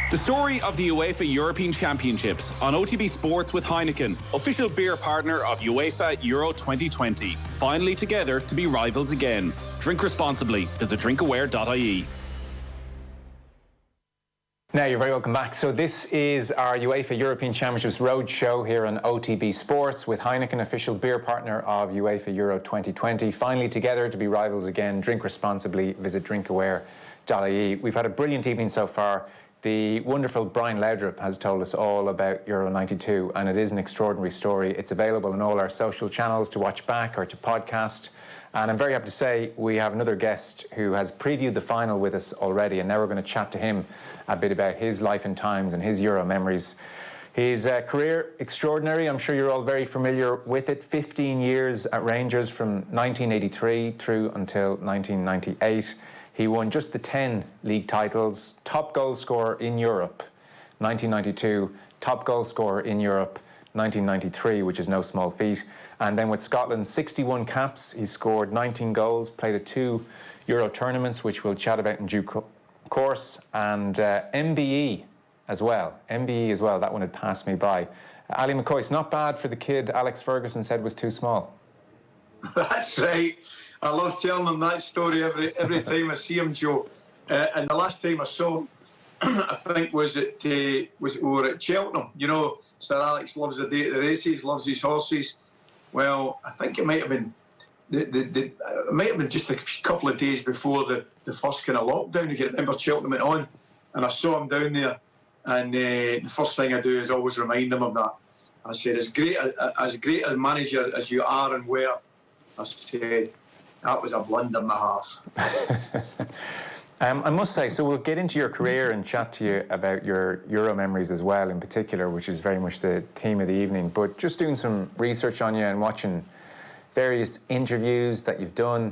The story of the UEFA European Championships on OTB Sports with Heineken, official beer partner of UEFA Euro 2020. Finally together to be rivals again. Drink responsibly. Visit drinkaware.ie. Now, you're very welcome back. So this is our UEFA European Championships Roadshow here on OTB Sports with Heineken, official beer partner of UEFA Euro 2020. Finally together to be rivals again. Drink responsibly. Visit drinkaware.ie. We've had a brilliant evening so far. The wonderful Brian Laudrup has told us all about Euro 92, and it is an extraordinary story. It's available on all our social channels to watch back or to podcast. And I'm very happy to say we have another guest who has previewed the final with us already, and now we're going to chat to him a bit about his life and times and his Euro memories. His career, extraordinary. I'm sure you're all very familiar with it. 15 years at Rangers from 1983 through until 1998. He won just the 10 league titles, top goal scorer in Europe, 1992, top goal scorer in Europe, 1993, which is no small feat. And then with Scotland, 61 caps, he scored 19 goals, played at 2 Euro tournaments, which we'll chat about in due course, and MBE as well. That one had passed me by. Ally McCoist, not bad for the kid Alex Ferguson said was too small. That's right. I love telling him that story every time I see him, Joe. And the last time I saw him, I think we were at Cheltenham. You know, Sir Alex loves a day at the races, loves his horses. Well, I think it might have been it might have been just a couple of days before the first kind of lockdown. If you remember, Cheltenham went on, and I saw him down there. And the first thing I do is always remind him of that. I said, as great a manager as you are and were, I said, that was a blunder and a half. I must say, so we'll get into your career and chat to you about your Euro memories as well, in particular, which is very much the theme of the evening. But just doing some research on you and watching various interviews that you've done,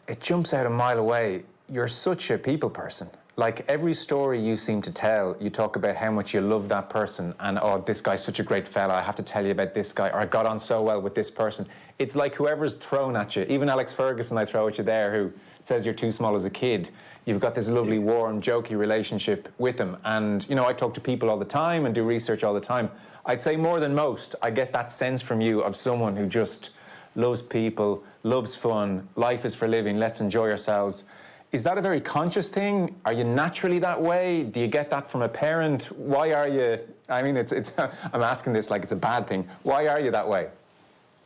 it jumps out a mile away. You're such a people person. Like, every story you seem to tell, you talk about how much you love that person and, oh, this guy's such a great fella, I have to tell you about this guy, or I got on so well with this person. It's like whoever's thrown at you, even Alex Ferguson I throw at you there, who says you're too small as a kid, you've got this lovely, warm, jokey relationship with him. And, you know, I talk to people all the time and do research all the time. I'd say more than most, I get that sense from you of someone who just loves people, loves fun, life is for living, let's enjoy ourselves. Is that a very conscious thing? Are you naturally that way? Do you get that from a parent? Why are you, I mean, I'm asking this like it's a bad thing. Why are you that way?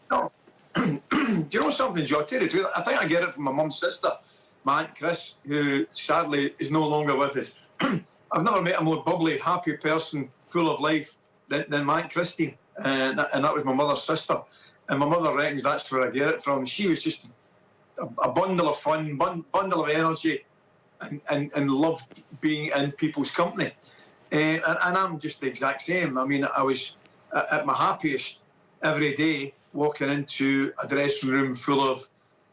No. Do you know something, Joe? I tell you the truth, I think I get it from my mum's sister, my Aunt Chris, who sadly is no longer with us. I've never met a more bubbly, happy person, full of life, than my Aunt Christine. And that was my mother's sister. And my mother reckons that's where I get it from. She was just a bundle of fun, bundle of energy, and loved being in people's company. And I'm just the exact same. I mean, I was at my happiest every day walking into a dressing room full of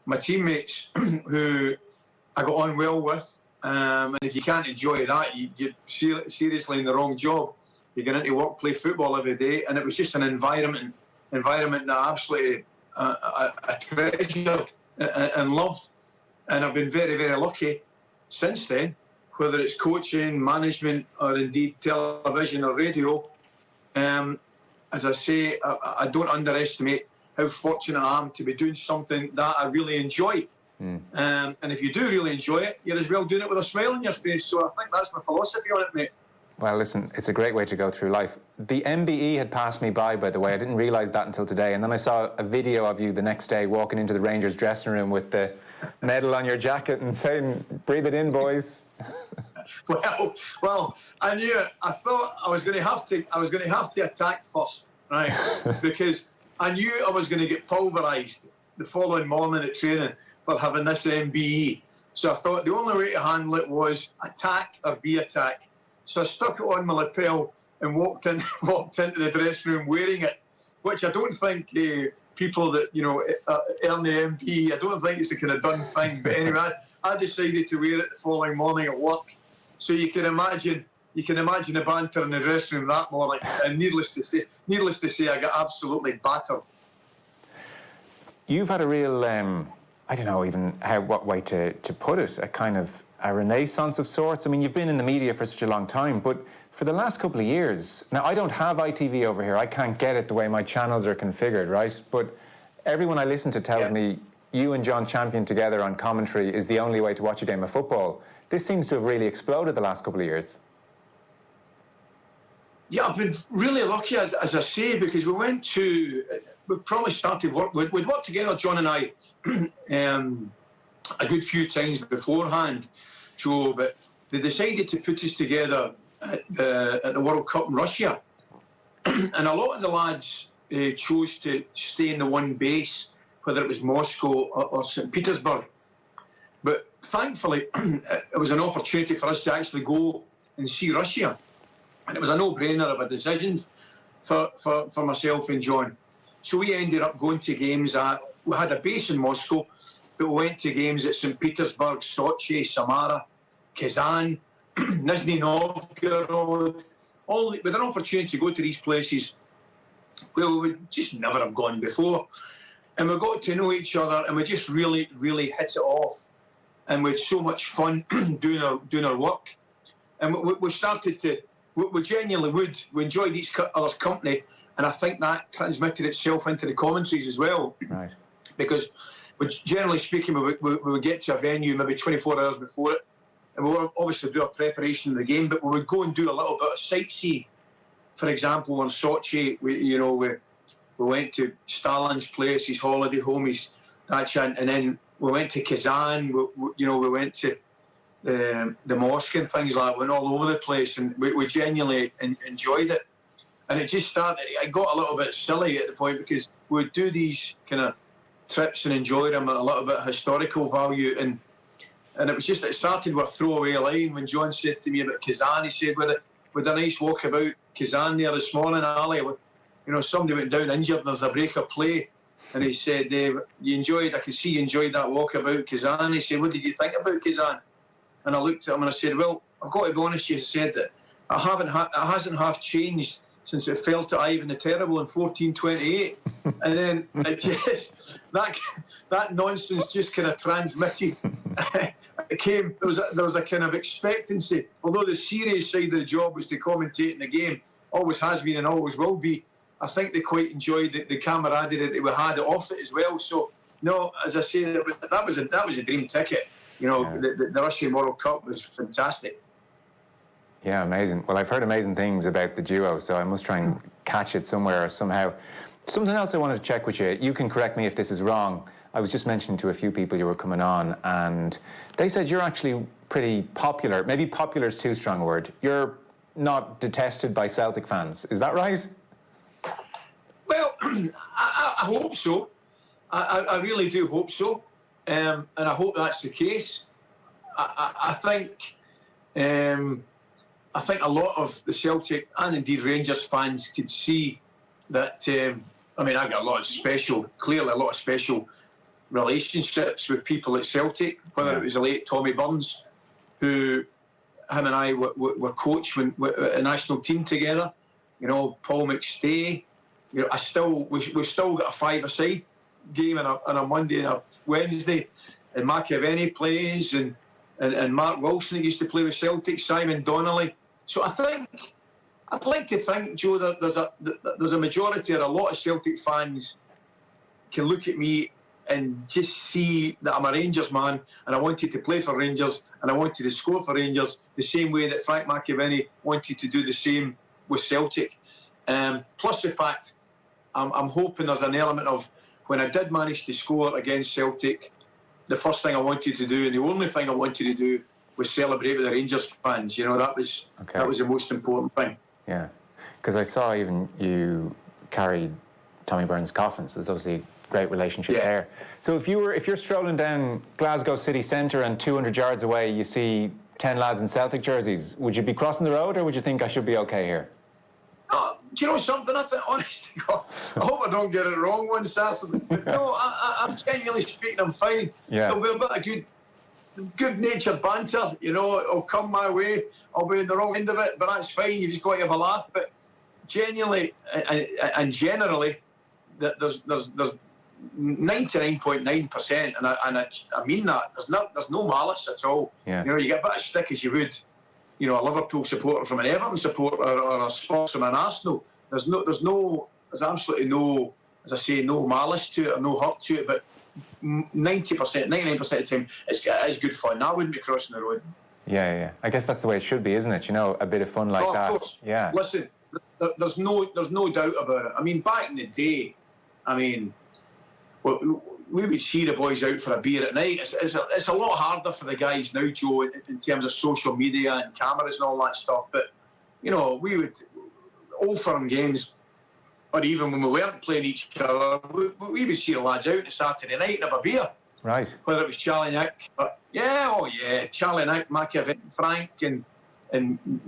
my teammates who I got on well with. And if you can't enjoy that, you're seriously in the wrong job. You get into work, play football every day, and it was just an environment that I absolutely I treasured and loved. And I've been very, very lucky since then, whether it's coaching, management, or indeed television or radio. As I say, I don't underestimate how fortunate I am to be doing something that I really enjoy. And if you do really enjoy it, you're as well doing it with a smile on your face. So I think that's my philosophy on it, mate. Well, listen, it's a great way to go through life. The MBE had passed me by the way. I didn't realise that until today. And then I saw a video of you the next day walking into the Rangers dressing room with the medal on your jacket and saying, breathe it in, boys. Well, I knew it. I thought I was going to have to attack first, right? Because I knew I was going to get pulverised the following morning at training for having this MBE. So I thought the only way to handle it was attack or be attacked. So I stuck it on my lapel and walked into the dressing room wearing it, which I don't think people that earn the MBE, I don't think it's the kind of done thing. But anyway, I decided to wear it the following morning at work. So you can imagine the banter in the dressing room that morning. And needless to say, I got absolutely battered. You've had a real, I don't know even what way to put it, a kind of a renaissance of sorts? I mean, you've been in the media for such a long time, but for the last couple of years, now I don't have ITV over here, I can't get it the way my channels are configured, right? But everyone I listen to tells me you and John Champion together on commentary is the only way to watch a game of football. This seems to have really exploded the last couple of years. Yeah, I've been really lucky, as I say, because we probably started work, we'd worked together, John and I, a good few times beforehand, Joe, but they decided to put us together at the World Cup in Russia. And a lot of the lads chose to stay in the one base, whether it was Moscow or St. Petersburg. But thankfully, it was an opportunity for us to actually go and see Russia. And it was a no-brainer of a decision for myself and John. So we ended up going to games we had a base in Moscow, but we went to games at St. Petersburg, Sochi, Samara, Kazan, Nizhny Novgorod, with an opportunity to go to these places where we would just never have gone before. And we got to know each other, and we just really, really hit it off. And we had so much fun doing our work. And we started to, we genuinely would. We enjoyed each other's company, and I think that transmitted itself into the commentaries as well. Right. Because, generally speaking, we would get to a venue maybe 24 hours before it, and we would obviously do a preparation of the game, but we would go and do a little bit of sightseeing. For example, in Sochi, we went to Stalin's place, his holiday home, his Dachan, and then we went to Kazan. We went to the mosque and things like that. Went all over the place, and we genuinely enjoyed it. And it just started. It got a little bit silly at the point because we would do these kind of trips and enjoy them at a little bit of historical value. And it started with a throwaway line when John said to me about Kazan. He said, with a nice walk about Kazan there this morning, Ally, somebody went down injured and there's a break of play. And he said, you enjoyed, I could see you enjoyed that walk about Kazan. He said, what did you think about Kazan? And I looked at him and I said, well, I've got to be honest, you said that it hasn't half changed since it fell to Ivan the Terrible in 1428. And then it just, that nonsense just kind of transmitted. It came, there was a kind of expectancy. Although the serious side of the job was to commentate in the game, always has been and always will be, I think they quite enjoyed the camaraderie that we had off it as well. So, no, as I say, that was a dream ticket. The Russian World Cup was fantastic. Yeah, amazing. Well, I've heard amazing things about the duo, so I must try and catch it somewhere or somehow. Something else I wanted to check with you. You can correct me if this is wrong. I was just mentioning to a few people you were coming on, and they said you're actually pretty popular. Maybe popular is too strong a word. You're not detested by Celtic fans. Is that right? Well, I hope so. I really do hope so. And I hope that's the case. I think a lot of the Celtic and indeed Rangers fans could see that. I've got a lot of special relationships with people at Celtic. Whether it was the late Tommy Burns, who him and I were coached when a national team together. Paul McStay. We've still got a five-a-side game on a Monday and a Wednesday, and McAvenny plays, and Mark Wilson that used to play with Celtic, Simon Donnelly. So I'd like to think, Joe, that there's a majority or a lot of Celtic fans can look at me and just see that I'm a Rangers man and I wanted to play for Rangers and I wanted to score for Rangers the same way that Frank McAvenny wanted to do the same with Celtic. Plus the fact I'm hoping there's an element of when I did manage to score against Celtic, the first thing I wanted to do and the only thing I wanted to do was celebrate with the Rangers fans. That was the most important thing. Yeah, because I saw even you carried Tommy Burns' coffin, so there's obviously a great relationship there. So if you're strolling down Glasgow city centre and 200 yards away you see 10 lads in Celtic jerseys, would you be crossing the road or would you think I should be okay here? Do you know something? I think, honestly, I hope I don't get it wrong one Saturday. But no, I'm genuinely speaking, I'm fine. Yeah. There'll be a bit of good-natured banter, it'll come my way. I'll be in the wrong end of it, but that's fine. You just got to have a laugh. But genuinely and generally, there's 99.9%, and I mean that. There's no malice at all. Yeah. You know, you get a bit of stick as you would, you know, a Liverpool supporter from an Everton supporter or a Spurs from an Arsenal. There's absolutely no, as I say, no malice to it or no hurt to it. But 90%, 99% of the time, it is good fun. I wouldn't be crossing the road. Yeah. I guess that's the way it should be, isn't it? You know, a bit of fun like that. Of course. Yeah. Listen, there's no doubt about it. I mean, back in the day, I mean, we would see the boys out for a beer at night. It's a lot harder for the guys now, Joe, in terms of social media and cameras and all that stuff. But, you know, we would, Old Firm games, or even when we weren't playing each other, we would see the lads out on a Saturday night and have a beer. Right. Whether it was Charlie Nick, Charlie Nick, Mackie, Frank and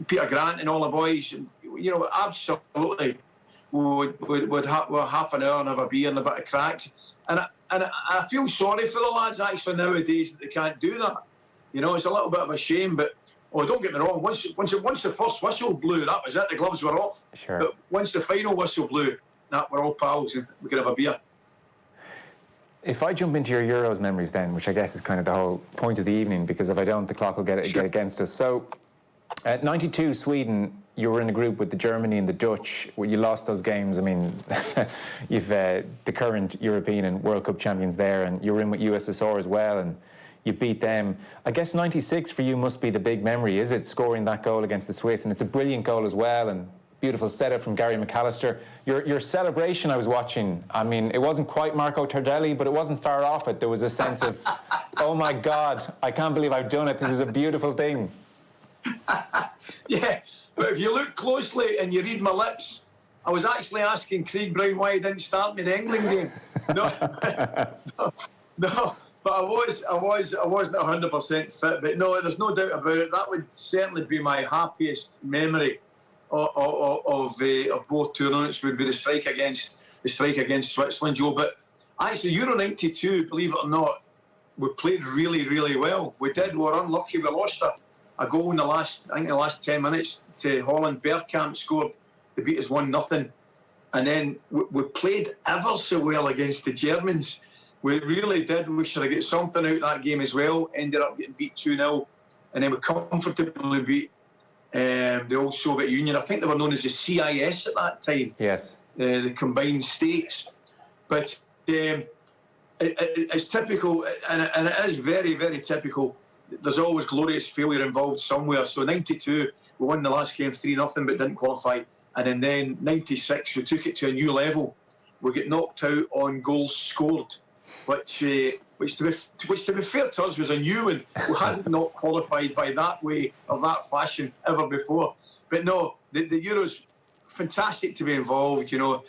Peter Grant and all the boys, you know, absolutely would have half an hour and have a beer and a bit of crack. And I feel sorry for the lads actually nowadays that they can't do that. You know, it's a little bit of a shame, but don't get me wrong, once the first whistle blew, that was it, the gloves were off. Sure. But once the final whistle blew, we're all pals and we could have a beer. If I jump into your Euros memories then, which I guess is kind of the whole point of the evening, because if I don't, the clock will get against us. So, at 92, Sweden, you were in a group with the Germany and the Dutch, where you lost those games. I mean, you've the current European and World Cup champions there, and you were in with USSR as well, and you beat them. I guess 96 for you must be the big memory, is it? Scoring that goal against the Swiss, and it's a brilliant goal as well, and beautiful setup from Gary McAllister. Your celebration I was watching, I mean, it wasn't quite Marco Tardelli, but it wasn't far off it. There was a sense of, oh my God, I can't believe I've done it. This is a beautiful thing. Yeah, but if you look closely and you read my lips, I was actually asking Craig Brown why he didn't start me in the England game. No, but I wasn't 100% fit. But no, there's no doubt about it. That would certainly be my happiest memory of both tournaments. Would be the strike against Switzerland, Joe. But actually, Euro '92, believe it or not, we played really, really well. We did. We were unlucky. We lost a goal in the last 10 minutes to Holland. Bergkamp scored to beat us 1-0, and then we played ever so well against the Germans. We really did. We should have got something out of that game as well. Ended up getting beat 2-0, and then we comfortably beat the old Soviet Union. I think they were known as the CIS at that time. Yes. The combined states. But it's typical, and it is very, very typical. There's always glorious failure involved somewhere. So 92, we won the last game 3-0, but didn't qualify. And then 96, we took it to a new level. We get knocked out on goals scored, which to be fair to us was a new one. We hadn't not qualified by that way or that fashion ever before. But no, the Euros, fantastic to be involved. You know,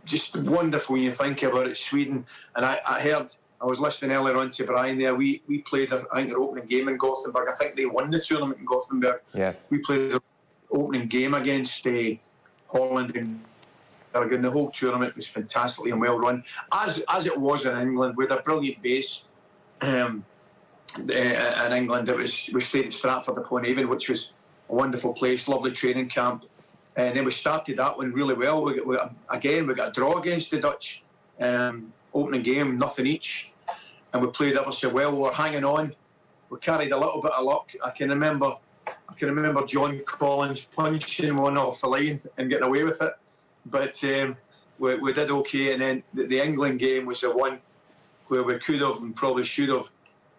just wonderful when you think about it. Sweden, and I was listening earlier on to Brian there. We played, I think, their opening game in Gothenburg. I think they won the tournament in Gothenburg. Yes. We played the opening game against Holland and the whole tournament was fantastically and well run, as it was in England, with a brilliant base. In England, we stayed at Stratford-upon-Avon, which was a wonderful place, lovely training camp. And then we started that one really well. We got a draw against the Dutch. Opening game, nothing each, and we played ever so well. We were hanging on. We carried a little bit of luck. I can remember John Collins punching one off the line and getting away with it. But we did okay. And then the England game was the one where we could have and probably should have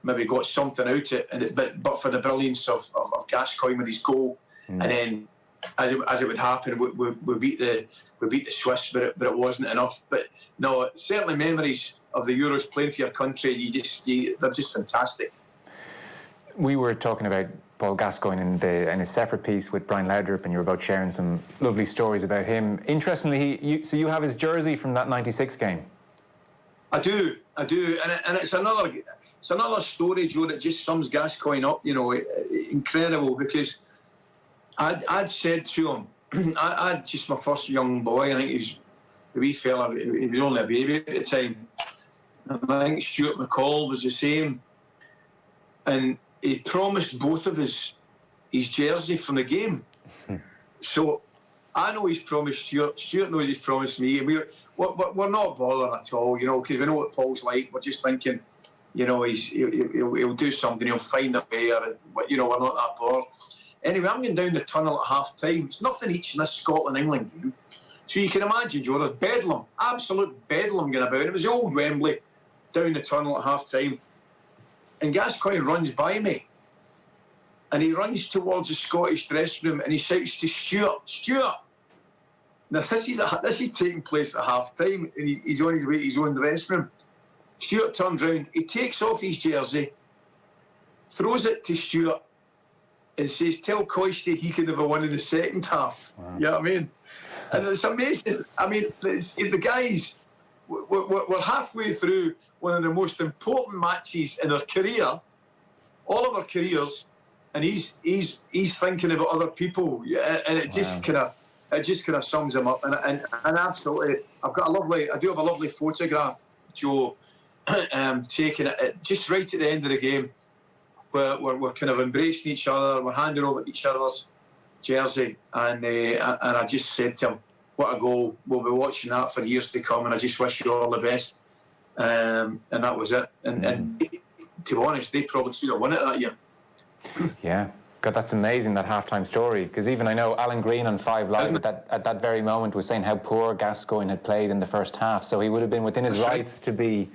maybe got something out of it. But for the brilliance of Gascoigne with his goal, and then as it would happen, we beat the Swiss, but it wasn't enough. But no, certainly memories of the Euros playing for your country, they're just fantastic. We were talking about Paul Gascoigne in a separate piece with Brian Laudrup, and you were about sharing some lovely stories about him. Interestingly, so you have his jersey from that '96 game. I do, and it's another story, Joe, that just sums Gascoigne up. You know, incredible, because I'd said to him, I'd just my first young boy. I think he was a wee fella. He was only a baby at the time. And I think Stuart McCall was the same, and he promised both of us his jersey from the game. So I know he's promised Stuart. Stuart knows he's promised me. And we we're not bothered at all, you know, because we know what Paul's like. We're just thinking, you know, he'll do something, he'll find a way, but, you know, we're not that bothered. Anyway, I'm going down the tunnel at half-time. It's nothing each in this Scotland-England game. So you can imagine, Joe, there's bedlam, absolute bedlam going about. It was the old Wembley, down the tunnel at half-time. And Gascoigne runs by me. And he runs towards the Scottish dressing room and he shouts to Stuart. Now, this is taking place at half-time, and he's on his way to his own dressing room. Stuart turns round, he takes off his jersey, throws it to Stuart, and says, tell Coisty he can have a win in the second half. Wow. You know what I mean? And it's amazing. I mean, the guys, we're halfway through one of the most important matches in our career, all of our careers, and he's thinking about other people, and it just kind of sums him up. And absolutely, I do have a lovely photograph, Joe, taking it just right at the end of the game, where we're kind of embracing each other, we're handing over each other's jersey, and I just said to him, what a goal, we'll be watching that for years to come, and I just wish you all the best. And that was it. And to be honest, they probably should have won it that year. Yeah. God, that's amazing, that halftime story, because even I know Alan Green on 5 Live at that very moment was saying how poor Gascoigne had played in the first half, so he would have been within his rights to be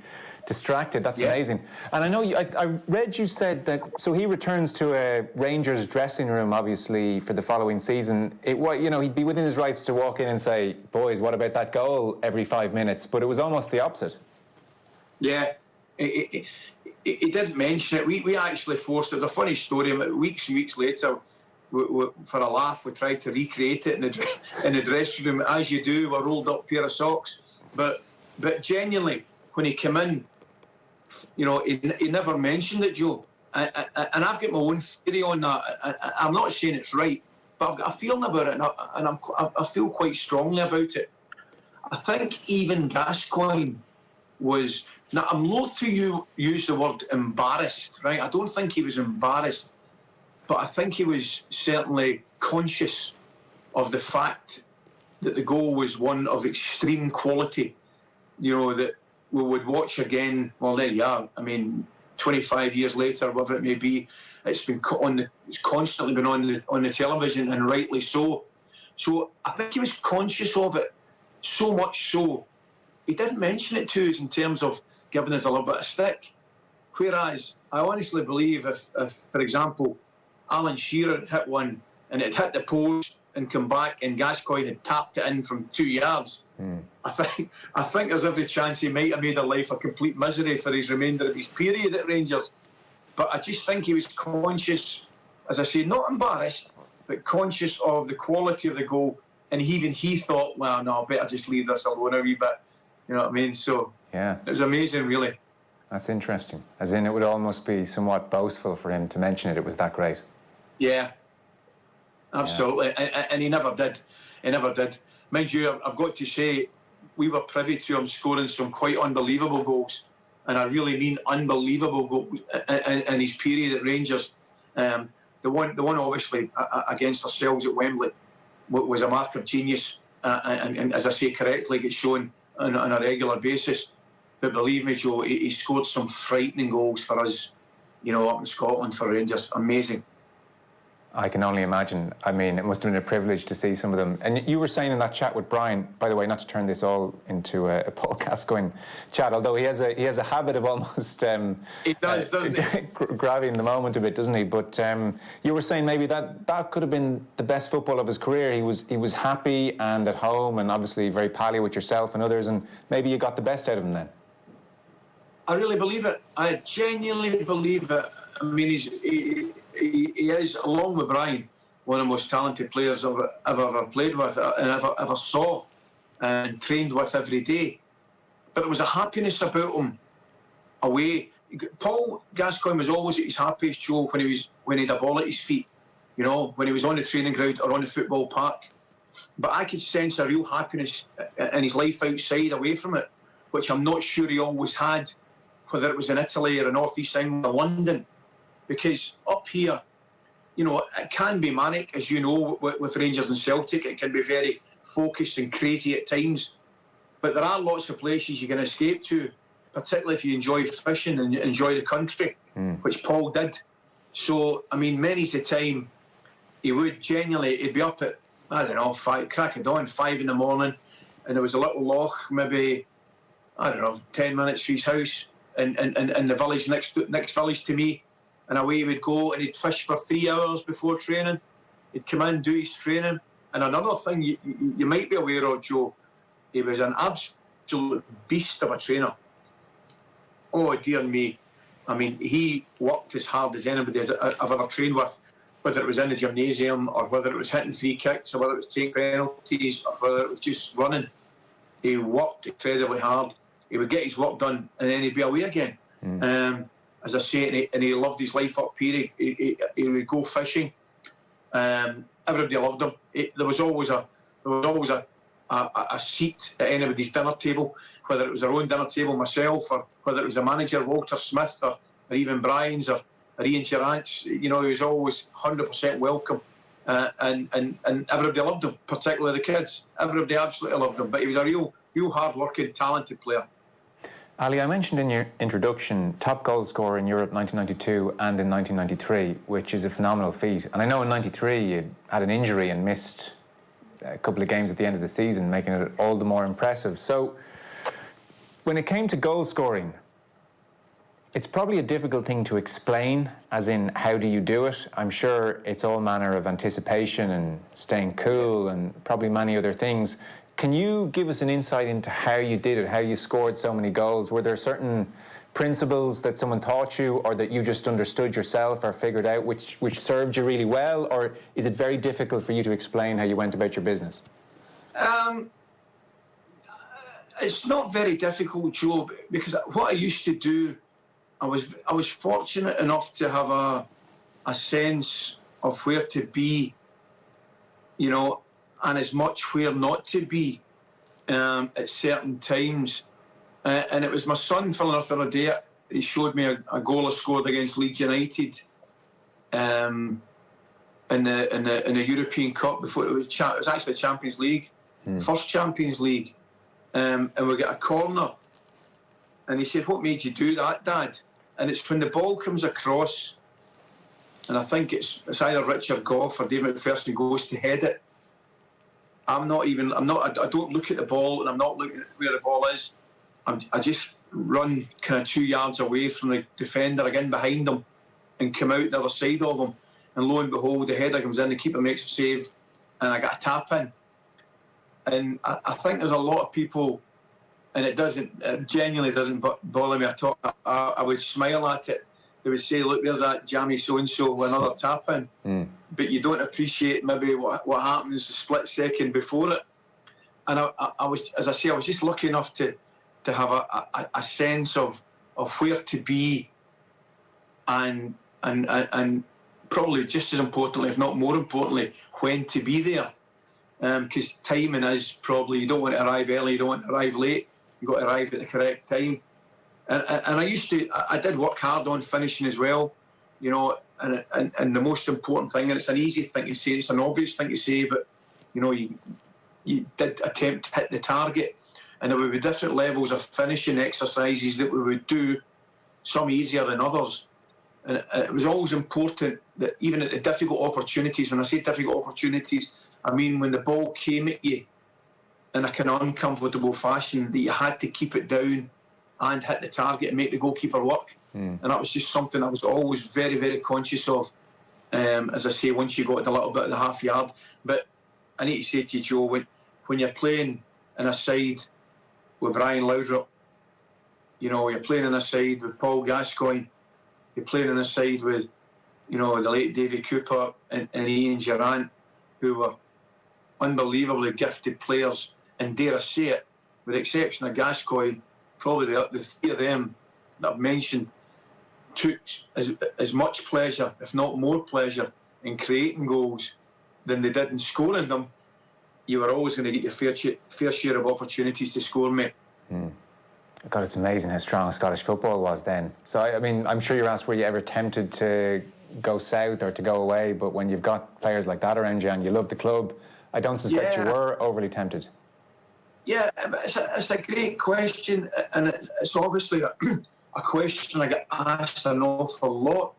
distracted. That's amazing. And I know I read you said that, so he returns to a Rangers dressing room, obviously, for the following season. He'd be within his rights to walk in and say, boys, what about that goal every 5 minutes? But it was almost the opposite. Yeah. He didn't mention it. We actually forced it. It was a funny story. Weeks and weeks later, for a laugh, we tried to recreate it in the dressing room, as you do, with a rolled up pair of socks. But genuinely, when he came in, you know, he never mentioned it, Joe. And I've got my own theory on that. I'm not saying it's right, but I've got a feeling about it, and I feel quite strongly about it. I think even Gascoigne was... Now, I'm loath to use the word embarrassed, right? I don't think he was embarrassed, but I think he was certainly conscious of the fact that the goal was one of extreme quality, you know, that we would watch again. Well, there you are. I mean, 25 years later, whatever it may be, it's constantly been on the television, and rightly so. So I think he was conscious of it, so much so he didn't mention it to us in terms of giving us a little bit of stick. Whereas I honestly believe if for example, Alan Shearer had hit one and it hit the post and come back and Gascoigne had tapped it in from 2 yards, I think there's every chance he might have made a life a complete misery for his remainder of his period at Rangers. But I just think he was conscious, as I say, not embarrassed, but conscious of the quality of the goal. And even he thought, well, no, I better just leave this alone a wee bit. You know what I mean? So yeah, it was amazing, really. That's interesting. As in, it would almost be somewhat boastful for him to mention it. It was that great. Yeah, absolutely. Yeah. And he never did. He never did. Mind you, I've got to say, we were privy to him scoring some quite unbelievable goals, and I really mean unbelievable goals in his period at Rangers. The one obviously against ourselves at Wembley was a mark of genius, and as I say correctly, gets shown on a regular basis. But believe me, Joe, he scored some frightening goals for us, you know, up in Scotland for Rangers. Amazing. I can only imagine. I mean, it must have been a privilege to see some of them. And you were saying in that chat with Brian, by the way, not to turn this all into a Paul Gascoigne chat, although he has a habit of almost he does, doesn't he? grabbing the moment a bit, doesn't he? But you were saying maybe that could have been the best football of his career. He was happy and at home, and obviously very pally with yourself and others, and maybe you got the best out of him then. I really believe it. I genuinely believe it. I mean, he is, along with Brian, one of the most talented players I've ever played with and ever saw and trained with every day. But there was a happiness about him away. Paul Gascoigne was always at his happiest, Joe, when he had a ball at his feet, you know, when he was on the training ground or on the football park. But I could sense a real happiness in his life outside, away from it, which I'm not sure he always had, whether it was in Italy or in North East England or London. Because up here, you know, it can be manic, as you know, with Rangers and Celtic. It can be very focused and crazy at times. But there are lots of places you can escape to, particularly if you enjoy fishing and you enjoy the country, which Paul did. So, I mean, many's the time he would genuinely, he'd be up at, I don't know, crack of dawn, 5 in the morning, and there was a little loch, maybe, I don't know, 10 minutes from his house, in the village next village to me, and away he would go, and he'd fish for 3 hours before training. He'd come in, do his training. And another thing you might be aware of, Joe, he was an absolute beast of a trainer. Oh, dear me. I mean, he worked as hard as anybody I've ever trained with, whether it was in the gymnasium or whether it was hitting free kicks or whether it was taking penalties or whether it was just running. He worked incredibly hard. He would get his work done and then he'd be away again. As I say, and he loved his life up here. He would go fishing. Everybody loved him. There was always a seat at anybody's dinner table, whether it was their own dinner table, myself, or whether it was a manager, Walter Smith, or even Brian's, or Ian Gerrard's. You know, he was always 100% welcome, and everybody loved him, particularly the kids. Everybody absolutely loved him. But he was a real hard-working, talented player. Ali, I mentioned in your introduction top goal scorer in Europe 1992 and in 1993, which is a phenomenal feat. And I know in 93 you had an injury and missed a couple of games at the end of the season, making it all the more impressive. So when it came to goal scoring, it's probably a difficult thing to explain, as in how do you do it? I'm sure it's all manner of anticipation and staying cool and probably many other things. Can you give us an insight into how you did it, how you scored so many goals? Were there certain principles that someone taught you or that you just understood yourself or figured out which served you really well? Or is it very difficult for you to explain how you went about your business? It's not very difficult, Joe, because what I used to do, I was fortunate enough to have a sense of where to be, you know, and as much where not to be at certain times. And it was my son, funnily enough, the other day, he showed me a goal I scored against Leeds United in the European Cup before it was actually Champions League, first Champions League. And we got a corner. And he said, "What made you do that, Dad?" And it's when the ball comes across, and I think it's either Richard Gough or David McPherson goes to head it. I don't look at the ball and I'm not looking at where the ball is. I just run kind of 2 yards away from the defender, again behind him, and come out the other side of him. And lo and behold, the header comes in, the keeper makes a save, and I got a tap in. And I think there's a lot of people, and it genuinely doesn't bother me at all. I would smile at it. They would say, "Look, there's that jammy so-and-so with another tap in." But you don't appreciate maybe what happens a split second before it. And I was, as I say, I was just lucky enough to have a sense of where to be, and probably just as importantly, if not more importantly, when to be there. Because timing is probably, you don't want to arrive early, you don't want to arrive late, you've got to arrive at the correct time. And I did work hard on finishing as well, you know, and the most important thing, and it's an easy thing to say, it's an obvious thing to say, but, you know, you did attempt to hit the target, and there would be different levels of finishing exercises that we would do, some easier than others. And it was always important that even at the difficult opportunities, when I say difficult opportunities, I mean when the ball came at you in a kind of uncomfortable fashion, that you had to keep it down and hit the target and make the goalkeeper work. And that was just something I was always very, very conscious of, as I say, once you got a little bit of the half yard. But I need to say to you, Joe, when you're playing in a side with Brian Laudrup, you know, you're playing in a side with Paul Gascoigne, you're playing in a side with, you know, the late Davy Cooper and Ian Gerrard, who were unbelievably gifted players, and dare I say it, with the exception of Gascoigne, probably the three of them that I've mentioned took as much pleasure, if not more pleasure, in creating goals than they did in scoring them. You were always going to get your fair share of opportunities to score, mate. God, it's amazing how strong Scottish football was then. So, I mean, I'm sure you're asked, were you ever tempted to go south or to go away? But when you've got players like that around you and you love the club, I don't suspect you were overly tempted. Yeah, it's a great question, and it's obviously a question I get asked an awful lot.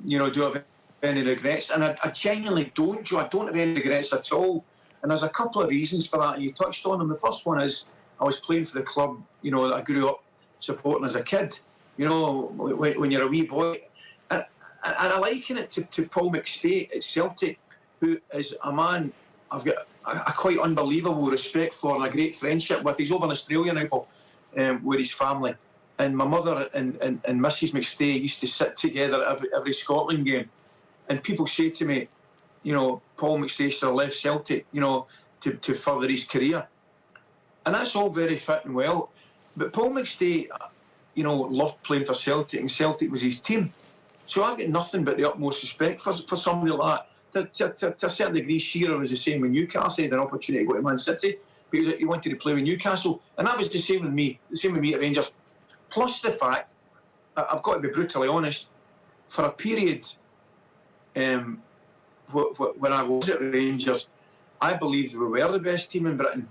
You know, do I have any regrets? And I genuinely don't, Joe. I don't have any regrets at all. And there's a couple of reasons for that, and you touched on them. The first one is I was playing for the club, you know, that I grew up supporting as a kid. You know, when you're a wee boy. And I liken it to Paul McStay at Celtic, who is a man I've got a quite unbelievable respect for and a great friendship with. He's over in Australia now, Paul, with his family. And my mother and Mrs. McStay used to sit together at every Scotland game. And people say to me, you know, Paul McStay should have left Celtic, you know, to further his career. And that's all very fit and well. But Paul McStay, you know, loved playing for Celtic, and Celtic was his team. So I've got nothing but the utmost respect for somebody like that. To a certain degree, Shearer was the same with Newcastle. He had an opportunity to go to Man City, but he wanted to play with Newcastle. And that was the same with me at Rangers. Plus the fact, I've got to be brutally honest, for a period when I was at Rangers, I believed we were the best team in Britain.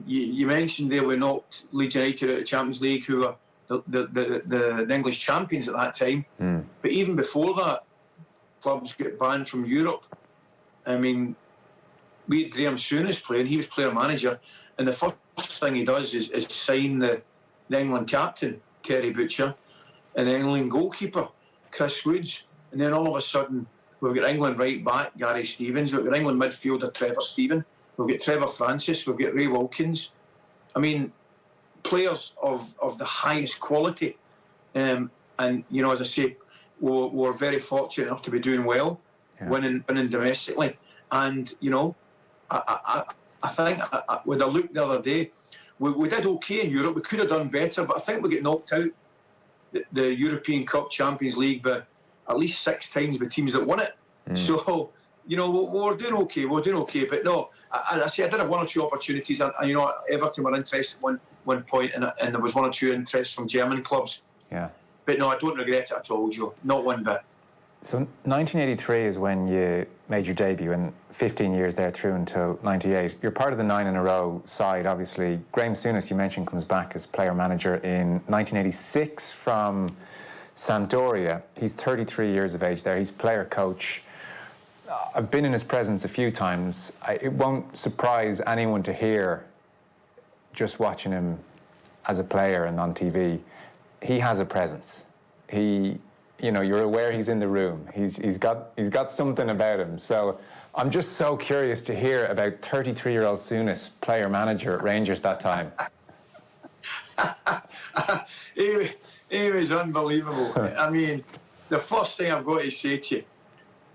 You mentioned there we knocked Leeds United out of the Champions League, who were the English champions at that time. But even before that, clubs get banned from Europe. I mean, we had Graham Souness playing, he was player manager, and the first thing he does is sign the England captain, Terry Butcher, and the England goalkeeper, Chris Woods. And then all of a sudden, we've got England right back, Gary Stevens, we've got England midfielder, Trevor Stephen, we've got Trevor Francis, we've got Ray Wilkins. I mean, players of the highest quality. And, you know, as I say, we're very fortunate enough to be doing well, winning domestically. And, you know, I think with a look the other day, we did okay in Europe. We could have done better, but I think we get knocked out the European Cup, Champions League, by at least 6 times by teams that won it. So, you know, we're doing okay. But no, I say I did have 1 or 2 opportunities, and you know, Everton were interested at one point, and there was 1 or 2 interests from German clubs. Yeah. But no, I don't regret it at all, Joe. Not one bit. So 1983 is when you made your debut, and 15 years there through until 98. You're part of the 9 in a row side, obviously. Graham Souness, you mentioned, comes back as player manager in 1986 from Sampdoria. He's 33 years of age there. He's player coach. I've been in his presence a few times. It won't surprise anyone to hear, just watching him as a player and on TV, he has a presence. You know, you're aware he's in the room. He's got something about him. So I'm just so curious to hear about 33-year-old Souness, player manager at Rangers that time. He was unbelievable. I mean, the first thing I've got to say to you,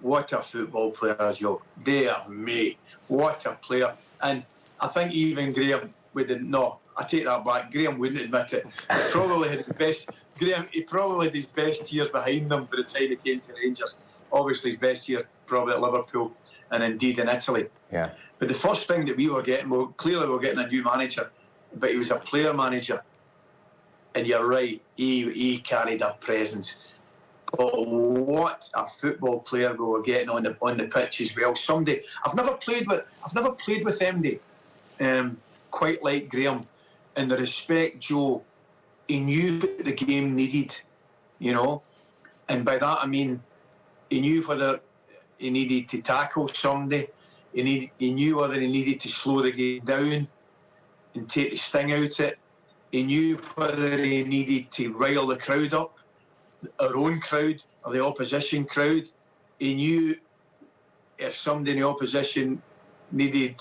what a football player, Joe. Dear me, what a player. And I think even Graham wouldn't know. I take that back. Graham wouldn't admit it. He probably had his best years behind him by the time he came to Rangers. Obviously, his best years probably at Liverpool and indeed in Italy. Yeah. But the first thing that we were getting, clearly we were getting a new manager, but he was a player manager. And you're right, he carried a presence. But what a football player we were getting on the pitch as well. Someday, I've never played with MD quite like Graham. In the respect, Joe, he knew what the game needed, you know. And by that I mean he knew whether he needed to tackle somebody, he knew whether he needed to slow the game down and take the sting out of it. He knew whether he needed to rile the crowd up, our own crowd or the opposition crowd. He knew if somebody in the opposition needed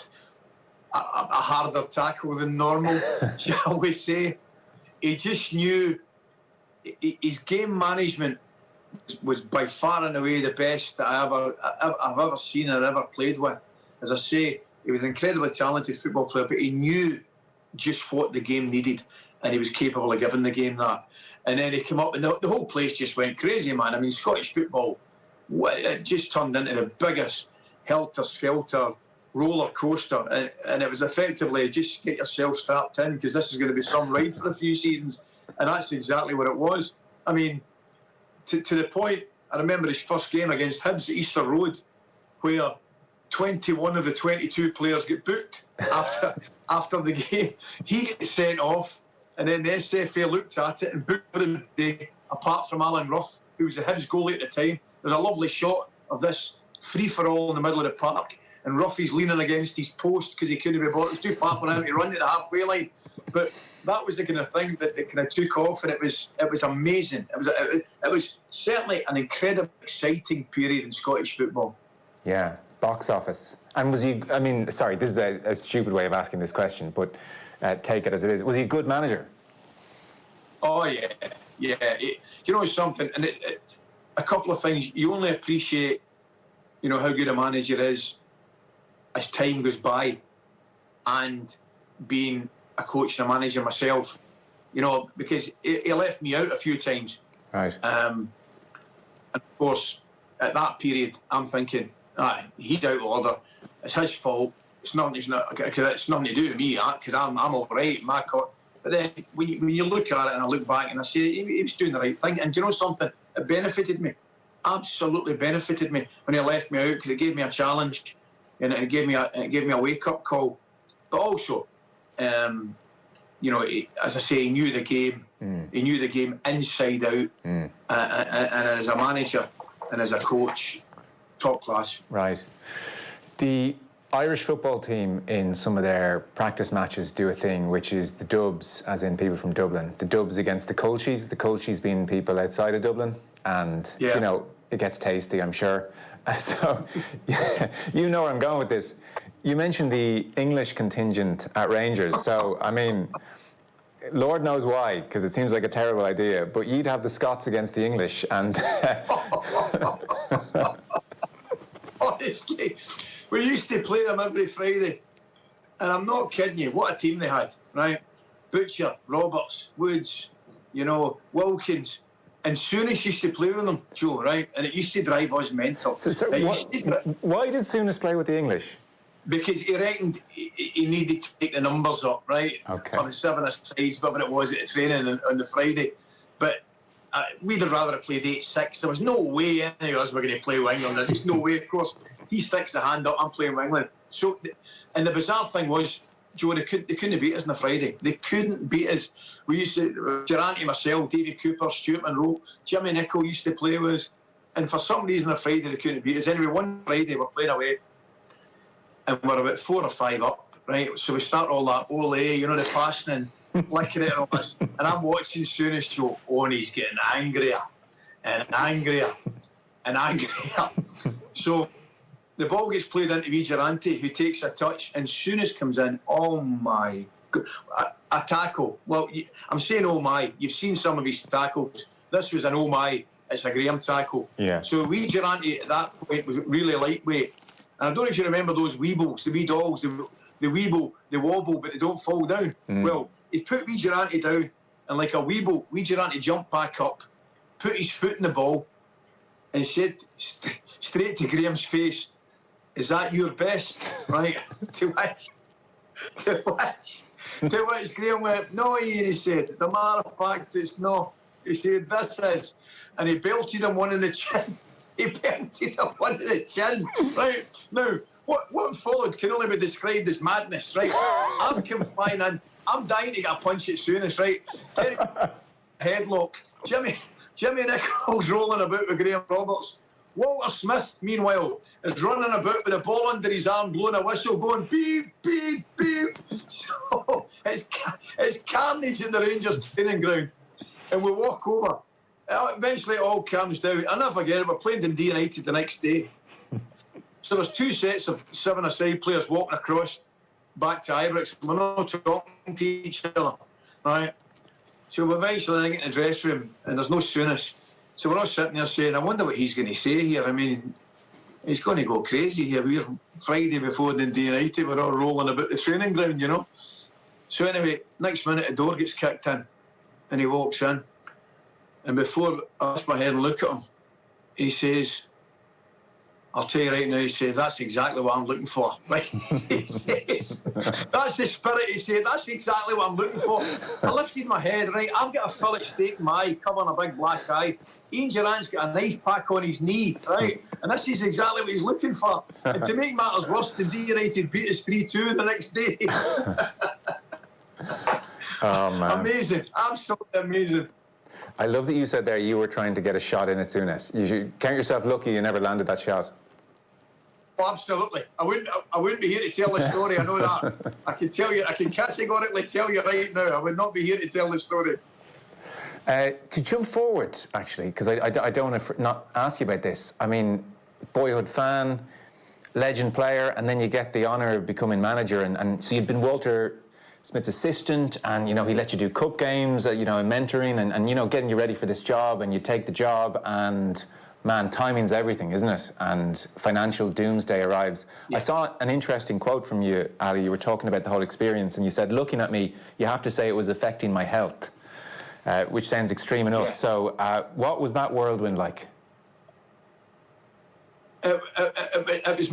a harder tackle than normal, shall we say. He just knew his game management was by far and away the best that I've ever seen or ever played with. As I say, he was an incredibly talented football player, but he knew just what the game needed, and he was capable of giving the game that. And then he came up, and the whole place just went crazy, man. I mean, Scottish football, it just turned into the biggest helter-skelter roller coaster, and it was effectively just get yourself strapped in because this is going to be some ride for a few seasons, and that's exactly what it was. I mean, to the point, I remember his first game against Hibs at Easter Road, where 21 of the 22 players get booked after the game. He gets sent off, and then the SFA looked at it and booked him today, apart from Alan Rough, who was the Hibs goalie at the time. There's a lovely shot of this free-for-all in the middle of the park, and Ruffy's leaning against his post because he couldn't be bought. It was too far for him to run to the halfway line. But that was the kind of thing that it kind of took off, and it was amazing. It was certainly an incredibly exciting period in Scottish football. Yeah, box office. And was he, I mean, sorry, this is a stupid way of asking this question, but take it as it is. Was he a good manager? Oh, yeah. You know something, and a couple of things. You only appreciate, you know, how good a manager is as time goes by, and being a coach and a manager myself, you know, because he left me out a few times. Right. And of course, at that period, I'm thinking, he's out of order. It's his fault. It's nothing to do with me, because I'm all right. But then when you look at it, and I look back and I say he was doing the right thing. And do you know something? It benefited me. Absolutely benefited me when he left me out, because it gave me a challenge, and it gave me a wake-up call. But also, you know, as I say, he knew the game. He knew the game inside out, and as a manager and as a coach, top class. Right. The Irish football team in some of their practice matches do a thing which is the dubs, as in people from Dublin. The dubs against the Colchies. The Colchies being people outside of Dublin, and you know, it gets tasty, I'm sure. So, you know where I'm going with this. You mentioned the English contingent at Rangers. So, I mean, Lord knows why, because it seems like a terrible idea. But you'd have the Scots against the English, and honestly, we used to play them every Friday, and I'm not kidding you. What a team they had, right? Butcher, Roberts, Woods, you know, Wilkins. And Souness used to play with them, Joe, right? And it used to drive us mental. Why did Souness play with the English? Because he reckoned he needed to take the numbers up, right? Okay. For the 7-a-sides, whatever it was at the training on the Friday. But we'd have rather have played 8-6. There was no way any of us were going to play with England. There's just no way, of course. He sticks the hand up, I'm playing with England. So, and the bizarre thing was, Joe, they couldn't beat us on a Friday. They couldn't beat us. We used to, Durante, myself, David Cooper, Stuart Monroe, Jimmy Nicholl used to play with us. And for some reason on a Friday, they couldn't beat us. Anyway, one Friday, we're playing away, and we're about 4 or 5 up, right? So we start all that ole, you know, the passing and flicking it and all this. And I'm watching Souness Joe, and he's getting angrier and angrier and angrier. So the ball gets played into Durante, who takes a touch, and Souness comes in. Oh my God. A tackle. Well, I'm saying oh my. You've seen some of his tackles. This was an oh my. It's a Graham tackle. Yeah. So Durante at that point was really lightweight. And I don't know if you remember those weebles, the wee dogs, the weeble, they wobble, but they don't fall down. Well, he put Durante down, and like a weeble, Durante jumped back up, put his foot in the ball, and said straight to Graham's face, "Is that your best?" Right? To which Graham went, "No," he said, "as a matter of fact, it's not." He said, "This is." And he belted him one in the chin. Right? Now, what followed can only be described as madness, right? I've come flying in. I'm dying to get a punch at Souness, right? Headlock. Jimmy Nicholl's rolling about with Graham Roberts. Walter Smith, meanwhile, is running about with a ball under his arm, blowing a whistle, going beep, beep, beep. So it's carnage in the Rangers training ground. And we walk over. Eventually it all calms down. I'll never forget it. We're playing Dundee United the next day. So there's 2 sets of 7-a-side players walking across back to Ibrox. We're not talking to each other, right? So we eventually get in the dressing room, and there's no Souness. So we're all sitting there saying, I wonder what he's going to say here. I mean, he's going to go crazy here. We're Friday before Dundee United. We're all rolling about the training ground, you know. So anyway, next minute the door gets kicked in, and he walks in. And before I lift my head and look at him, he says, I'll tell you right now, he said, that's exactly what I'm looking for. Right? He says, that's the spirit, he said, that's exactly what I'm looking for. I lifted my head, right, I've got a fillet steak in my eye, covering a big black eye. Ian Durrant's got a knife pack on his knee, right, and this is exactly what he's looking for. And to make matters worse, the D United beat us 3-2 the next day. Oh, man. Amazing, absolutely amazing. I love that you said there you were trying to get a shot in at Souness. You should count yourself lucky you never landed that shot. Oh, absolutely. I wouldn't be here to tell the story, I know that. I can tell you, I can categorically tell you right now, I would not be here to tell the story. To jump forward, actually, because I don't want to not ask you about this. I mean, boyhood fan, legend player, and then you get the honour of becoming manager. And so you've been Walter Smith's assistant, and, you know, he let you do cup games, you know, and mentoring and, you know, getting you ready for this job, and you take the job, and... man, timing's everything, isn't it? And financial doomsday arrives. Yeah. I saw an interesting quote from you, Ali. You were talking about the whole experience, and you said, looking at me, you have to say it was affecting my health, which sounds extreme enough. Yeah. So what was that whirlwind like? It was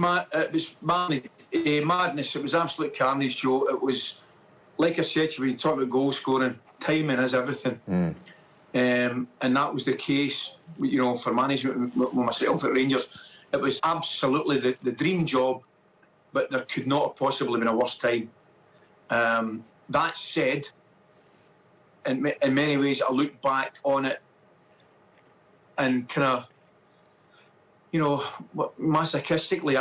madness. It was absolute carnage, Joe. It was, like I said to you, when you talk about goal scoring, timing is everything. And that was the case, you know, for management with myself at Rangers. It was absolutely the dream job, but there could not have possibly been a worse time. That said, in many ways, I look back on it and kind of, you know, masochistically,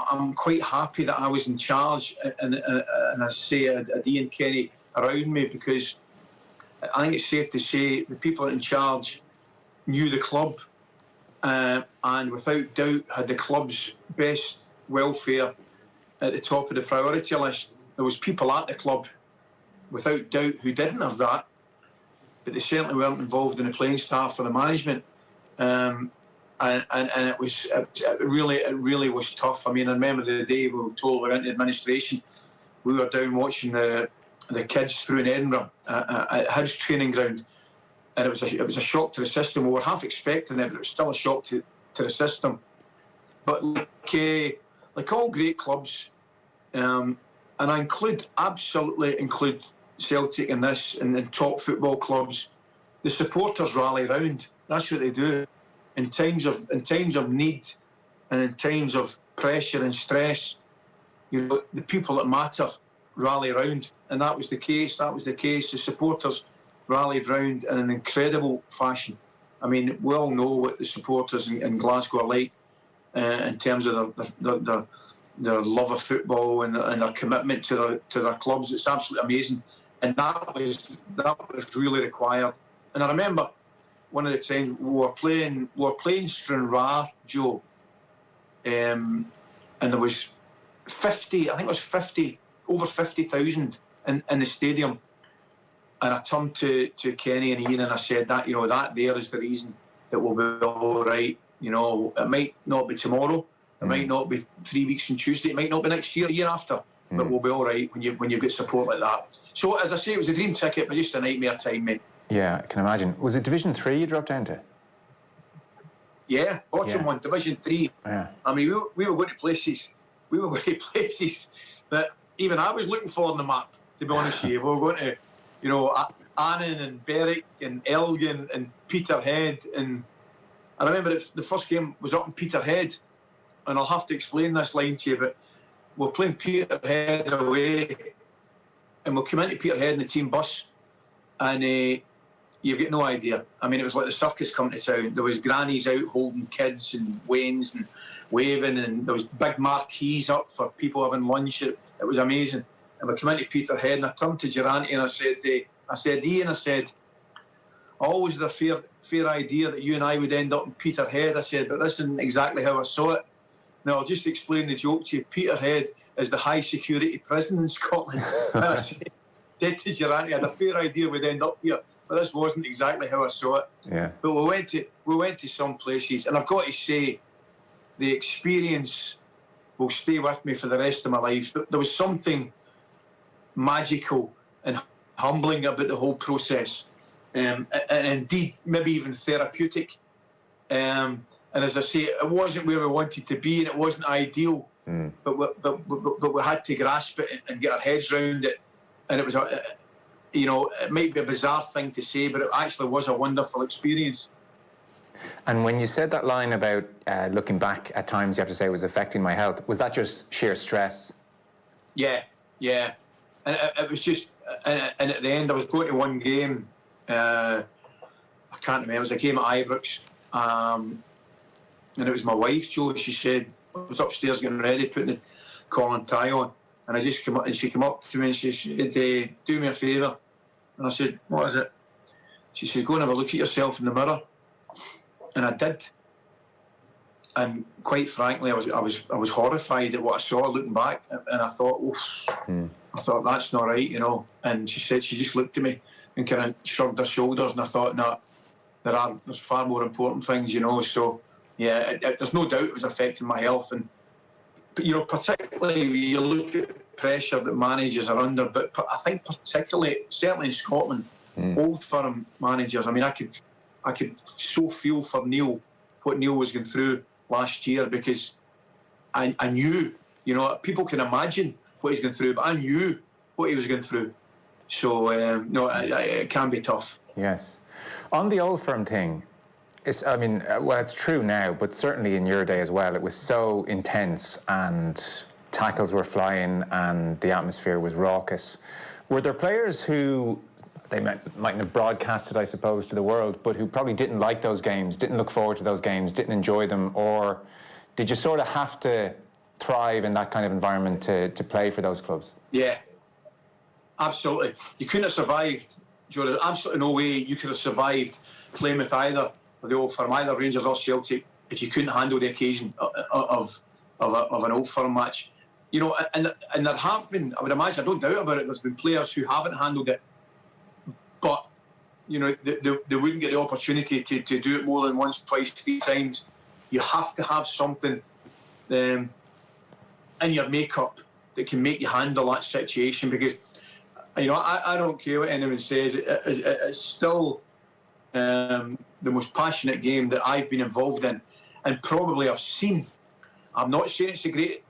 I'm quite happy that I was in charge and I say a Ian Kenny around me, because I think it's safe to say the people in charge knew the club and without doubt had the club's best welfare at the top of the priority list. There was people at the club, without doubt, who didn't have that, but they certainly weren't involved in the playing staff or the management. And it really was tough. I mean, I remember the day we were told we went into administration. We were down watching the kids through in Edinburgh at Hibs training ground, and it was a shock to the system. We were half expecting it, but it was still a shock to the system. But like all great clubs, and I absolutely include Celtic in this, and top football clubs, the supporters rally round. That's what they do in times of need and in times of pressure and stress. You know, the people that matter rally round, and that was the case. The supporters rallied round in an incredible fashion. I mean, we all know what the supporters in Glasgow are like in terms of their love of football and their commitment to their clubs. It's absolutely amazing, and that was really required. And I remember one of the times we were playing Stranraer, Joe, and there was 50, I think it was 50. Over 50,000 in the stadium, and I turned to Kenny and Ian and I said that, you know, that there is the reason that we'll be all right. You know, it might not be tomorrow, it might not be 3 weeks from Tuesday, it might not be next year, year after, but we'll be all right when you've got support like that. So as I say, it was a dream ticket, but just a nightmare time, mate. Yeah, I can imagine. Was it Division 3 you dropped down to? Yeah, bottom one, Division 3. Yeah. I mean, we were going to places that even I was looking for on the map, to be honest with you. We were going to, you know, Annan and Berwick and Elgin and Peterhead. And I remember the first game was up in Peterhead, and I'll have to explain this line to you, but we're playing Peterhead away, and we'll come into Peterhead in the team bus, and you've got no idea. I mean, it was like the circus coming to town. There was grannies out holding kids and wains and waving, and there was big marquees up for people having lunch. It was amazing. And we came into Peterhead, and I turned to Durrant and I said, Ian, I always had a fair idea that you and I would end up in Peterhead. I said, but this isn't exactly how I saw it. Now, I'll just explain the joke to you. Peterhead is the high security prison in Scotland. And I said to Durrant, I had a fair idea we'd end up here, but this wasn't exactly how I saw it. Yeah. But we went to some places, and I've got to say, the experience will stay with me for the rest of my life. There was something magical and humbling about the whole process, and indeed maybe even therapeutic. And And as I say, it wasn't where we wanted to be, and it wasn't ideal. But we had to grasp it and get our heads around it. And it was, it might be a bizarre thing to say, but it actually was a wonderful experience. And when you said that line about looking back at times you have to say it was affecting my health, was that just sheer stress? Yeah. And it was just, and at the end I was going to one game, I can't remember, it was a game at Ibrox, and it was my wife, Joe. She said, I was upstairs getting ready, putting the collar and tie on, and I just came up, and she came up to me and she said, do me a favour. And I said, what is it? She said, go and have a look at yourself in the mirror. And I did. And quite frankly, I was horrified at what I saw looking back, and I thought, I thought that's not right, And she said, she just looked at me and kind of shrugged her shoulders, and I thought, no, there's far more important things, So yeah, there's no doubt it was affecting my health, but particularly when you look at the pressure that managers are under. But I think particularly, certainly in Scotland, old firm managers. I mean, I could so feel for Neil, what Neil was going through last year, because I knew, people can imagine what he's going through, but I knew what he was going through. So, it can be tough. Yes. On the old firm thing, it's true now, but certainly in your day as well, it was so intense and tackles were flying and the atmosphere was raucous. Were there players who, they mightn't have broadcasted, I suppose, to the world, but who probably didn't like those games, didn't look forward to those games, didn't enjoy them, or did you sort of have to thrive in that kind of environment to play for those clubs? Yeah, absolutely. You couldn't have survived, Joe. There's absolutely no way you could have survived playing with either of the old firm, either Rangers or Celtic, if you couldn't handle the occasion of an old firm match. And there have been, I would imagine, I don't doubt about it, there's been players who haven't handled it, but they wouldn't get the opportunity to do it more than once, twice, 3 times. You have to have something in your makeup that can make you handle that situation, because I don't care what anyone says, it's still the most passionate game that I've been involved in, and probably I've seen. I'm not saying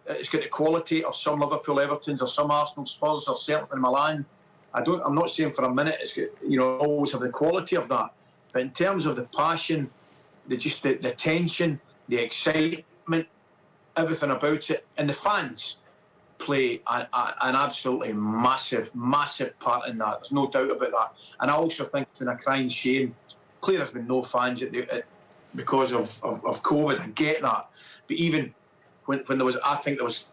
it's got the quality of some Liverpool Evertons or some Arsenal Spurs or certainly Milan. I'm not saying for a minute it's got, always have the quality of that. But in terms of the passion, the tension, the excitement, everything about it, and the fans play an absolutely massive part in that. There's no doubt about that. And I also think it's been a crying shame. Clearly there's been no fans because of COVID. I get that. But even when there was, I think there was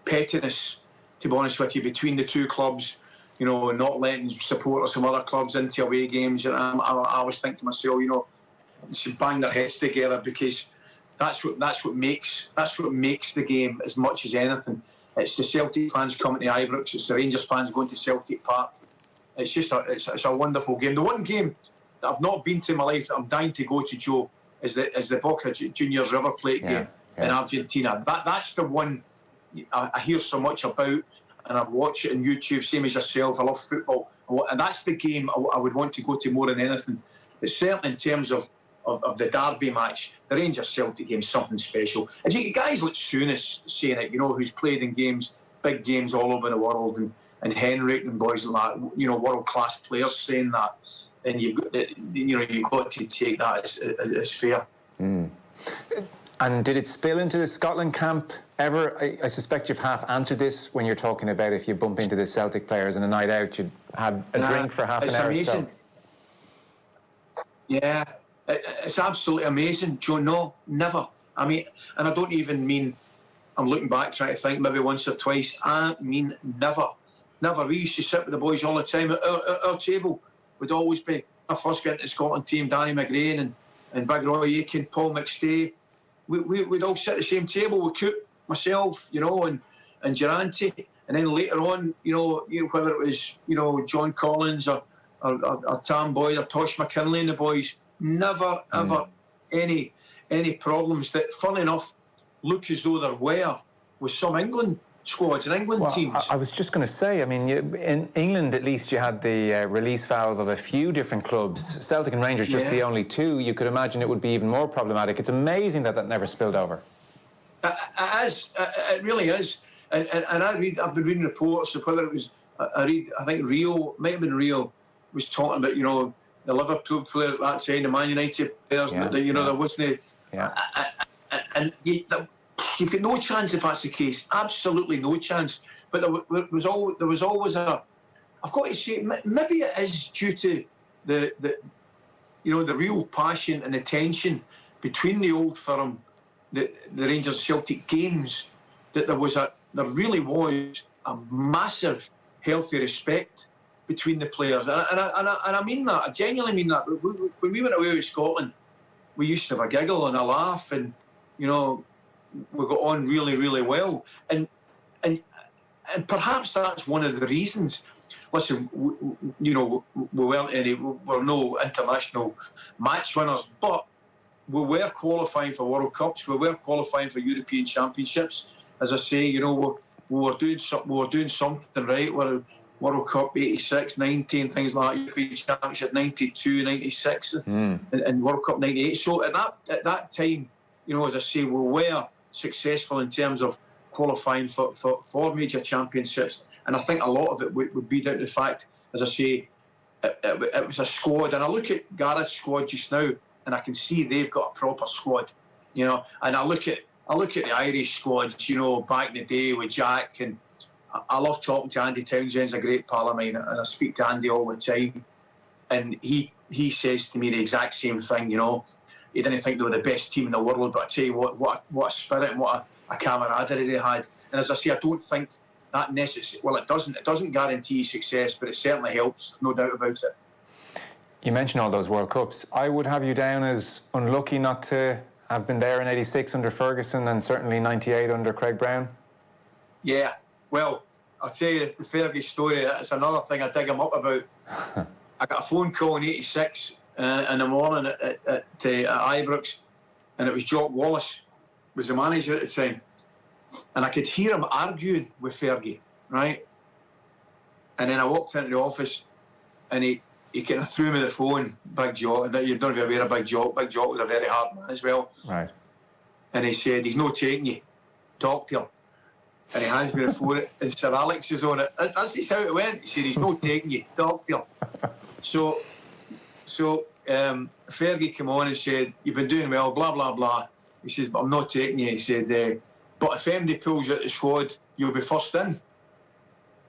pettiness, to be honest with you, between the two clubs, not letting supporters from other clubs into away games. And I was thinking to myself, they should bang their heads together, because that's what makes the game as much as anything. It's the Celtic fans coming to Ibrox, it's the Rangers fans going to Celtic Park. It's just it's a wonderful game. The one game that I've not been to in my life that I'm dying to go to, Joe, is the Boca Juniors River Plate game in Argentina. That's the one I hear so much about, and I've watched it on YouTube, same as yourself. I love football, and that's the game I would want to go to more than anything. But certainly in terms of the derby match, the Rangers-Celtic game is something special. If you get guys like Souness saying it, who's played in games, big games all over the world, and Henrik and boys like that, world-class players saying that, then you've got to take that as fair. And did it spill into the Scotland camp ever? I suspect you've half answered this when you're talking about if you bump into the Celtic players in a night out, you'd have a drink for half an hour or so. Yeah, it's absolutely amazing, Joe. No, never. I mean, and I don't even mean, I'm looking back trying to think, maybe once or twice. I mean, never. We used to sit with the boys all the time. Our table would always be, I first get into the Scotland team, Danny McGrain and Big Roy Aiken, Paul McStay. We'd all sit at the same table with Coop, myself, and Durante. And then later on, whether it was, John Collins or Tam Boyd or Tosh McKinley and the boys, never, ever any problems that, funnily enough, look as though there were with some England squads and England teams. I was just going to say, I mean, in England at least you had the release valve of a few different clubs. Celtic and Rangers, just the only two. You could imagine it would be even more problematic. It's amazing that never spilled over. It really is. And I've been reading reports of whether it was, I think Rio, might have been Rio, was talking about, you know, the Liverpool players at that time, the Man United players, there wasn't and you've got no chance if that's the case, absolutely no chance. But there was always a, I've got to say, maybe it is due to the real passion and the tension between the old firm, the Rangers Celtic games, that there really was a massive healthy respect between the players, and I mean that. I genuinely mean that. When we went away with Scotland, we used to have a giggle and a laugh, and we got on really, really well, and perhaps that's one of the reasons. Listen, we we're no international match winners, but we were qualifying for World Cups, we were qualifying for European Championships. As I say, we were doing something right. We're World Cup 86, 90, and things like that, European Championships 92, 96, and World Cup 98. So at that time, as I say, we were successful in terms of qualifying for major championships. And I think a lot of it would be down to the fact, as I say, it was a squad. And I look at Gareth's squad just now, and I can see they've got a proper squad, And I look at the Irish squads, back in the day with Jack, and I love talking to Andy Townsend's a great pal of mine, and I speak to Andy all the time, and he says to me the exact same thing. He didn't think they were the best team in the world, but I tell you what a spirit and what a camaraderie they had. And as I say, I don't think that necessarily. Well, it doesn't guarantee success, but it certainly helps. There's no doubt about it. You mentioned all those World Cups. I would have you down as unlucky not to have been there in '86 under Ferguson, and certainly '98 under Craig Brown. Yeah. Well, I'll tell you the Fergie story. That's another thing I dig him up about. I got a phone call in '86 in the morning at Ibrox, and it was Jock Wallace was the manager at the time, and I could hear him arguing with Fergie, right? And then I walked into the office, and he kind of threw me the phone, Big Jock. You don't even aware of Big Jock. Big Jock was a very hard man as well. Right. And he said, "He's not taking you. Talk to him." And he hands me the phone, and Sir Alex is on it. That's just how it went. He said, "He's not taking you. Talk to him." So Fergie came on and said, "You've been doing well, blah, blah, blah." He says, "But I'm not taking you." He said, "But if MD pulls out the squad, you'll be first in."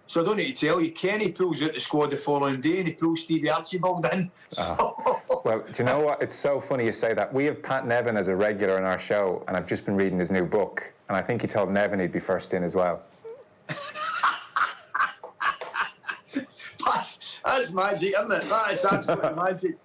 So I don't need to tell you, Kenny pulls out the squad the following day, and he pulls Stevie Archibald in. Well, do you know what? It's so funny you say that. We have Pat Nevin as a regular on our show, and I've just been reading his new book, and I think he told Nevin he'd be first in as well. That's magic, isn't it? That is absolute magic.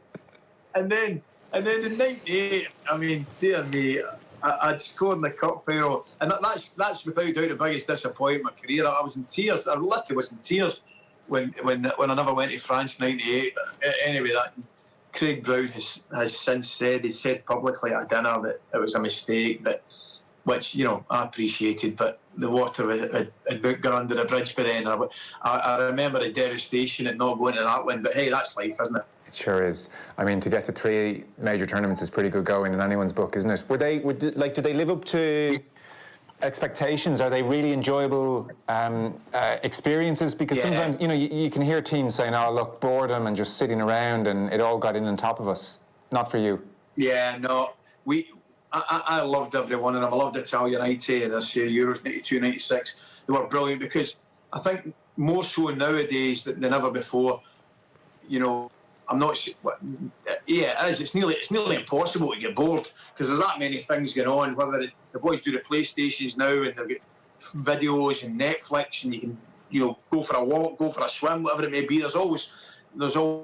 And then in '98, I mean, dear me, I'd scored in the cup final, and that's without doubt the biggest disappointment in my career. I was in tears. I literally was in tears when I never went to France '98. But anyway, that Craig Brown has since said, he said publicly at dinner that it was a mistake, which I appreciated, but the water had gone under the bridge by then. I remember the devastation at not going to that one, but hey, that's life, isn't it? It sure is. I mean, to get to 3 major tournaments is pretty good going in anyone's book, isn't it? Did they live up to expectations? Are they really enjoyable experiences? Because sometimes, you can hear teams saying, "Oh, look, boredom and just sitting around, and it all got in on top of us." Not for you. Yeah, no. I loved every one of them. I loved Italian IT this year, Euros 92, 96. They were brilliant because I think more so nowadays than ever before, I'm not sure. Yeah, it is. It's nearly impossible to get bored because there's that many things going on. Whether the boys do the PlayStations now, and they've got videos and Netflix, and you can go for a walk, go for a swim, whatever it may be. There's always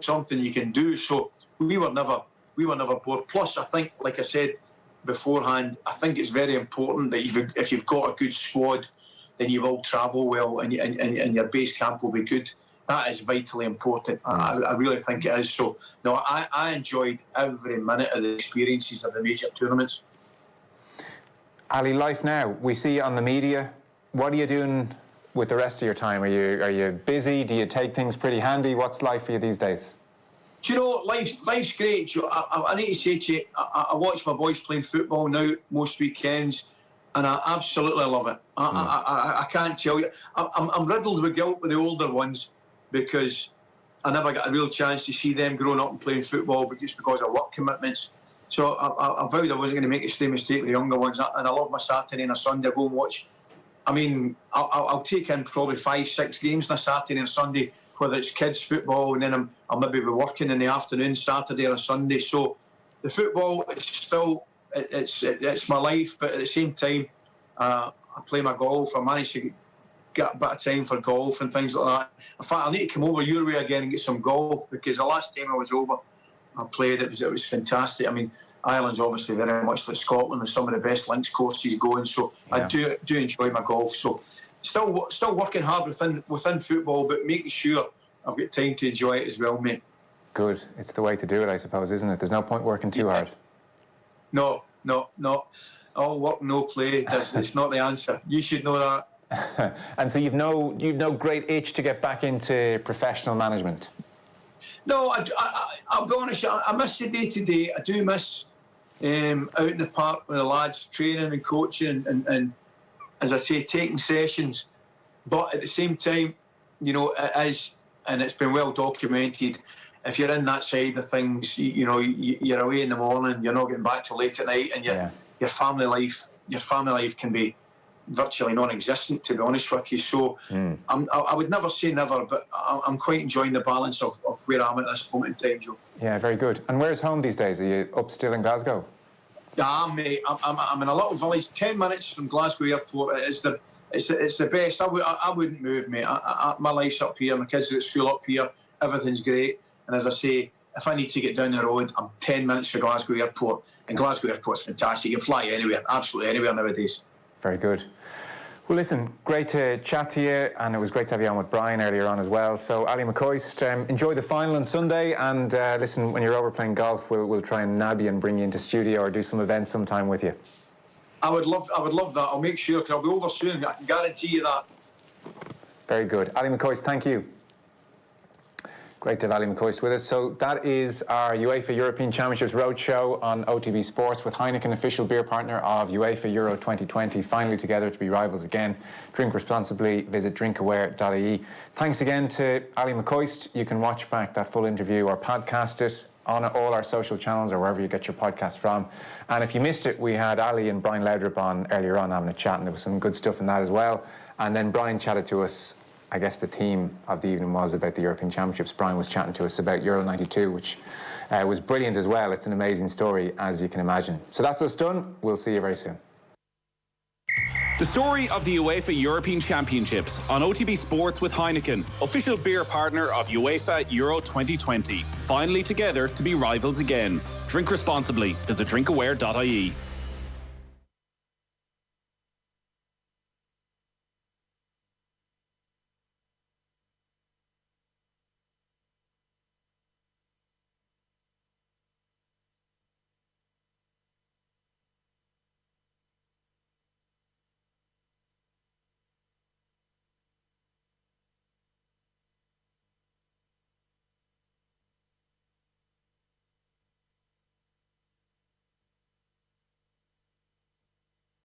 something you can do. So we were never bored. Plus, I think, like I said beforehand, I think it's very important that if you've got a good squad, then you will travel well, and your base camp will be good. That is vitally important. I really think it is. So, no, I enjoyed every minute of the experiences of the major tournaments. Ali, life now. We see you on the media. what are you doing with the rest of your time? Are you busy? Do you take things pretty handy? What's life for you these days? Do you know, life's great, Joe. I need to say to you, I watch my boys playing football now most weekends, and I absolutely love it. I can't tell you. I'm riddled with guilt with the older ones because I never got a real chance to see them growing up and playing football, but just because of work commitments. So I vowed I wasn't going to make the same mistake with the younger ones, and I love my Saturday and a Sunday. Go and watch. I mean, I'll take in probably 5-6 games on a Saturday and a Sunday, whether it's kids football, and then I'll maybe be working in the afternoon, Saturday or Sunday. So the football is still, it's my life, but at the same time, I play my golf. I managed to get a bit of time for golf and things like that. In fact, I need to come over your way again and get some golf, because the last time I was over, I played, it was fantastic. I mean, Ireland's obviously very much like Scotland, and some of the best links courses going, so yeah. I do enjoy my golf. So still working hard within football, but making sure I've got time to enjoy it as well, mate. Good. It's the way to do it, I suppose, isn't it? There's no point working too hard. No. All work, no play. It's not the answer. You should know that. And so you've no great itch to get back into professional management? No, I'll be honest, I miss the day-to-day. I do miss out in the park with the lads, training and coaching and as I say, taking sessions. But at the same time, you know, it is, and it's been well documented, if you're in that side of things, you're away in the morning, you're not getting back till late at night, and your family life can be virtually non-existent, to be honest with you. So I would never say never, but I'm quite enjoying the balance of where I'm at this moment in time, Joe. Yeah, very good. And where's home these days? Are you up still in Glasgow? Yeah, mate. I'm in a little village 10 minutes from Glasgow Airport. It's the best. I wouldn't move, mate. My life's up here. My kids are at school up here. Everything's great. And as I say, if I need to get down the road, I'm 10 minutes from Glasgow Airport. And Glasgow Airport's fantastic. You can fly anywhere, absolutely anywhere nowadays. Very good. Well, listen, great to chat to you, and it was great to have you on with Brian earlier on as well. So, Ally McCoist, enjoy the final on Sunday, and listen, when you're over playing golf, we'll try and nab you and bring you into studio or do some events sometime with you. I would love that. I'll make sure, because I'll be over soon. I can guarantee you that. Very good. Ally McCoist, thank you. Great to have Ally McCoist with us. So that is our UEFA European Championships Roadshow on OTB Sports with Heineken, official beer partner of UEFA Euro 2020. Finally together to be rivals again. Drink responsibly. Visit drinkaware.ie. Thanks again to Ally McCoist. You can watch back that full interview or podcast it on all our social channels or wherever you get your podcast from. And if you missed it, we had Ally and Brian Laudrup on earlier on having a chat, and there was some good stuff in that as well. And then Brian chatted to us. I guess the theme of the evening was about the European Championships. Brian was chatting to us about Euro 92, which was brilliant as well. It's an amazing story, as you can imagine. So that's us done. We'll see you very soon. The story of the UEFA European Championships on OTB Sports with Heineken, official beer partner of UEFA Euro 2020. Finally together to be rivals again. Drink responsibly. Visit drinkaware.ie.